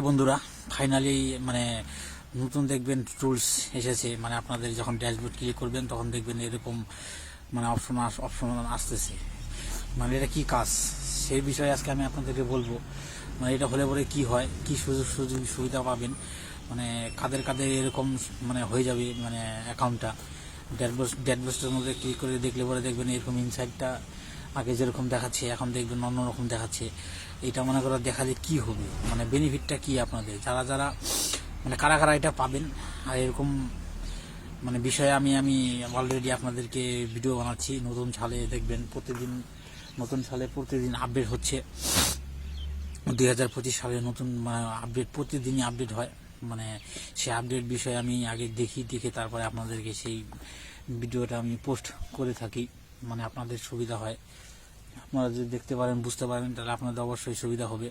High বন্ধুরা, finally মানে নতুন দেখবেন টুলস এসেছে। মানে আপনাদের যখন ড্যাশবোর্ড ক্লিক করবেন তখন দেখবেন এরকম মানে অপশন আসতেছে। মানে এটা কি কাজ সেই বিষয়ে আজকে আমি আপনাদেরকে বলবো। মানে এটা হলে পরে কি হয়, কি সুযোগ সুবিধা পাবেন, মানে কাদের কাদের এরকম মানে হয়ে যাবে মানে অ্যাকাউন্টটা। ড্যাশবোর্ডের মধ্যে ক্লিক করে দেখলে পরে দেখবেন এরকম ইনসাইটটা আগে যেরকম দেখাচ্ছে এখন দেখবেন অন্যরকম দেখাচ্ছে। এটা মনে করা দেখালে কি হবে, মানে বেনিফিটটা কি আপনাদের, যারা যারা মানে কারা কারা এটা পাবেন। আর এরকম মানে বিষয়ে আমি অলরেডি আপনাদেরকে ভিডিও বানাচ্ছি। নতুন সালে দেখবেন প্রতিদিন নতুন সালে প্রতিদিন আপডেট হচ্ছে। 2025 সালে নতুন মানে আপডেট প্রতিদিনই আপডেট হয়। মানে সেই আপডেট বিষয়ে আমি আগে দেখে তারপরে আপনাদেরকে সেই ভিডিওটা আমি পোস্ট করে থাকি। মানে আপনাদের সুবিধা হয়, আপনারা যদি দেখতে পারেন বুঝতে পারেন তাহলে আপনাদের অবশ্যই সুবিধা হবে।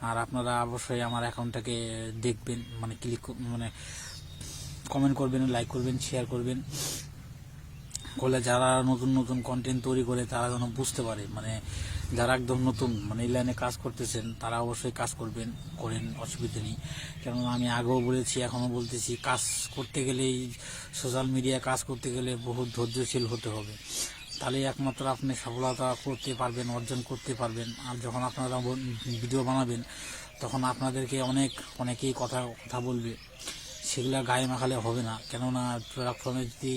আর আপনারা অবশ্যই আমার অ্যাকাউন্টটাকে দেখবেন, মানে মানে কমেন্ট করবেন, লাইক করবেন, শেয়ার করবেন, করলে যারা নতুন নতুন কন্টেন্ট তৈরি করে তারা যেন বুঝতে পারে। মানে যারা একদম নতুন মানে এই লাইনে কাজ করতেছেন তারা অবশ্যই কাজ করেন, অসুবিধা নেই। কেননা আমি আগেও বলেছি এখনও বলতেছি, কাজ করতে গেলে এই সোশ্যাল মিডিয়ায় কাজ করতে গেলে বহুত ধৈর্যশীল হতে হবে। তাহলে একমাত্র আপনি সফলতা করতে পারবেন, অর্জন করতে পারবেন। আর যখন আপনারা ভিডিও বানাবেন তখন আপনাদেরকে অনেকেই কথা বলবে, সেগুলা গায়ে মাখালে হবে না। কেননা প্ল্যাটফর্মে যদি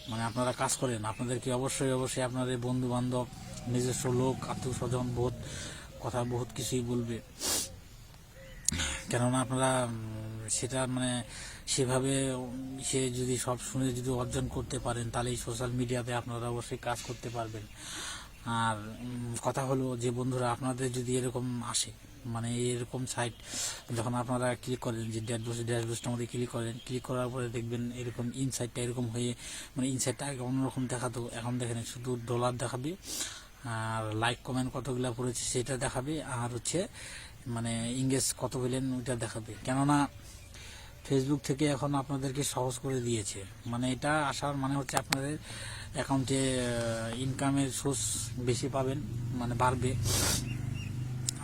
মানে আপনারা কাজ করেন আপনাদেরকে অবশ্যই আপনাদের বন্ধু বান্ধব, নিজস্ব লোক, আত্মীয় স্বজন বহুত কিছুই বলবে। কেননা আপনারা সেটা মানে সেভাবে সে যদি সব শুনে যদি অর্জন করতে পারেন তাহলে এই সোশ্যাল মিডিয়াতে আপনারা অবশ্যই কাজ করতে পারবেন। আর কথা হলো যে বন্ধুরা, আপনাদের যদি এরকম আসে মানে এরকম সাইট যখন আপনারা ক্লিক করেন, যে ড্যাশবোর্ডটার মধ্যে ক্লিক করার পরে দেখবেন এরকম ইনসাইটটা এরকম হয়ে, মানে ইনসাইটটা আগে অন্যরকম দেখাতো, এখন দেখেন শুধু ডলার দেখাবে আর লাইক কমেন্ট কতগুলো পড়েছে সেটা দেখাবে, আর হচ্ছে মানে ইংরেজ কত পেলেন ওইটা দেখাবে। কেননা ফেসবুক থেকে এখন আপনাদেরকে সহজ করে দিয়েছে। মানে এটা আসার মানে হচ্ছে আপনাদের অ্যাকাউন্টে ইনকামের সোর্স বেশি পাবেন, মানে বাড়বে।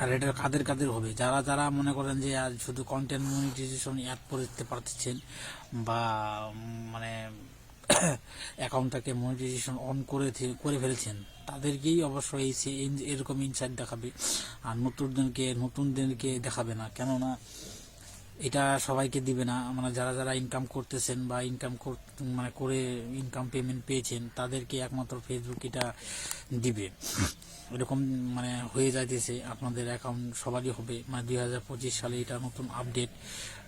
আর এটা কাদের হবে, যারা যারা মনে করেন যে আজ শুধু কন্টেন্ট মনিটাইজেশন অ্যাড করতে পারতেছেন বা মানে অ্যাকাউন্টটাকে মনিটাইজেশন অন করে ফেলেছেন, তাদেরকেই অবশ্যই এরকম ইনসাইট দেখাবে। আর নতুনদেরকে দেখাবে না। কেননা এটা সবাইকে দিবে না। মানে যারা যারা ইনকাম করতেছেন বা মানে করে ইনকাম পেমেন্ট পেয়েছেন তাদেরকে একমাত্র ফেসবুক এটা দিবে। এরকম মানে হয়ে যাইতেছে, আপনাদের অ্যাকাউন্ট সবারই হবে। মানে 2025 সালে এটা নতুন আপডেট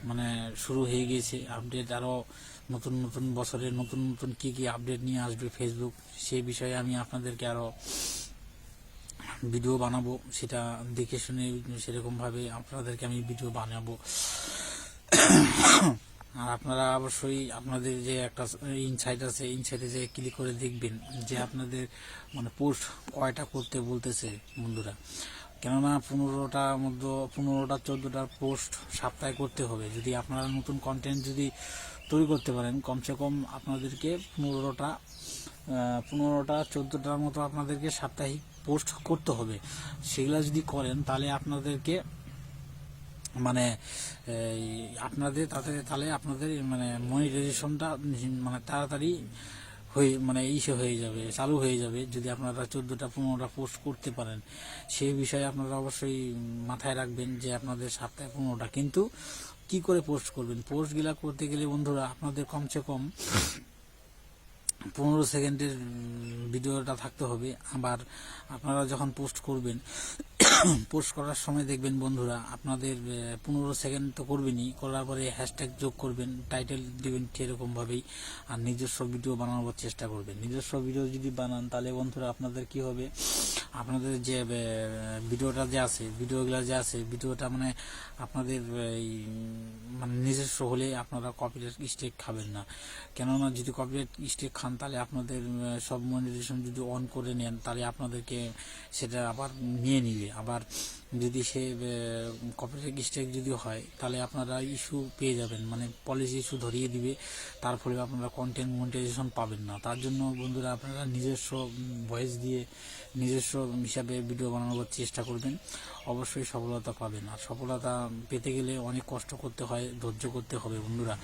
মানে শুরু হয়ে গিয়েছে। আপডেট আরও নতুন বছরে নতুন কি আপডেট নিয়ে আসবে ফেসবুক, সেই বিষয়ে আমি আপনাদেরকে আরও ভিডিও বানাবো। সেটা দেখে শুনে সেরকমভাবে আপনাদেরকে আমি ভিডিও বানাবো। আর আপনারা অবশ্যই আপনাদের যে একটা ইনসাইট আছে, ইনসাইটে যে ক্লিক করে দেখবেন যে আপনাদের মানে পোস্ট কয়টা করতে বলতেছে বন্ধুরা। কেননা 14টা পোস্ট সপ্তাহে করতে হবে। যদি আপনারা নতুন কন্টেন্ট যদি তৈরি করতে পারেন, কমসে কম আপনাদেরকে 14টার মতো আপনাদেরকে সাপ্তাহিক পোস্ট করতে হবে। সেগুলো যদি করেন তাহলে আপনাদেরকে মানে তাহলে আপনাদের মানে মনিটাইজেশনটা মানে তাড়াতাড়ি হয়ে যাবে, চালু হয়ে যাবে। যদি আপনারা 14টা 15টা পোস্ট করতে পারেন, সেই বিষয়ে আপনারা অবশ্যই মাথায় রাখবেন যে আপনাদের সপ্তাহে 15টা। কিন্তু কি করে পোস্ট করবেন, পোস্টগুলা করতে গেলে বন্ধুরা আপনাদের কমসে কম 15 সেকেন্ডের ভিডিওটা থাকতে হবে। আবার আপনারা যখন পোস্ট করবেন, পোস্ট করার সময় দেখবেন বন্ধুরা আপনাদের 15 সেকেন্ড তো করবেনই, করার পরে হ্যাশট্যাগ যোগ করবেন, টাইটেল দেবেন সেরকমভাবেই। আর নিজস্ব ভিডিও বানানোর চেষ্টা করবেন। নিজস্ব ভিডিও যদি বানান তাহলে বন্ধুরা আপনাদের কি হবে, আপনাদের যে ভিডিওটা মানে আপনাদের এই মানে নিজস্ব হলে আপনারা কপিরাইট স্ট্রাইক খাবেন না। কেননা যদি কপিরাইট স্ট্রাইক খান তাহলে আপনাদের সব মনিটাইজেশন যদি অন করে নেন তাহলে আপনাদেরকে সেটা আবার নিয়ে নিবে, আবার যদি সে কপিরাইট স্ট্রাইক যদি হয় তাহলে আপনারা ইস্যু পেয়ে যাবেন, মানে পলিসি ইস্যু ধরিয়ে দিবে, তার ফলে আপনারা কন্টেন্ট মনিটাইজেশন পাবেন না। তার জন্য বন্ধুরা আপনারা নিজস্ব ভয়েস দিয়ে নিজস্ব হিসাবে ভিডিও বানানোর চেষ্টা করবেন, অবশ্যই সফলতা পাবেন। আর সফলতা পেতে গেলে অনেক কষ্ট করতে হয়, ধৈর্য করতে হবে। বন্ধুরা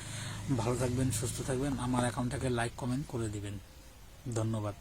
ভালো থাকবেন, সুস্থ থাকবেন, আমার অ্যাকাউন্টটাকে লাইক কমেন্ট করে দিবেন। ধন্যবাদ।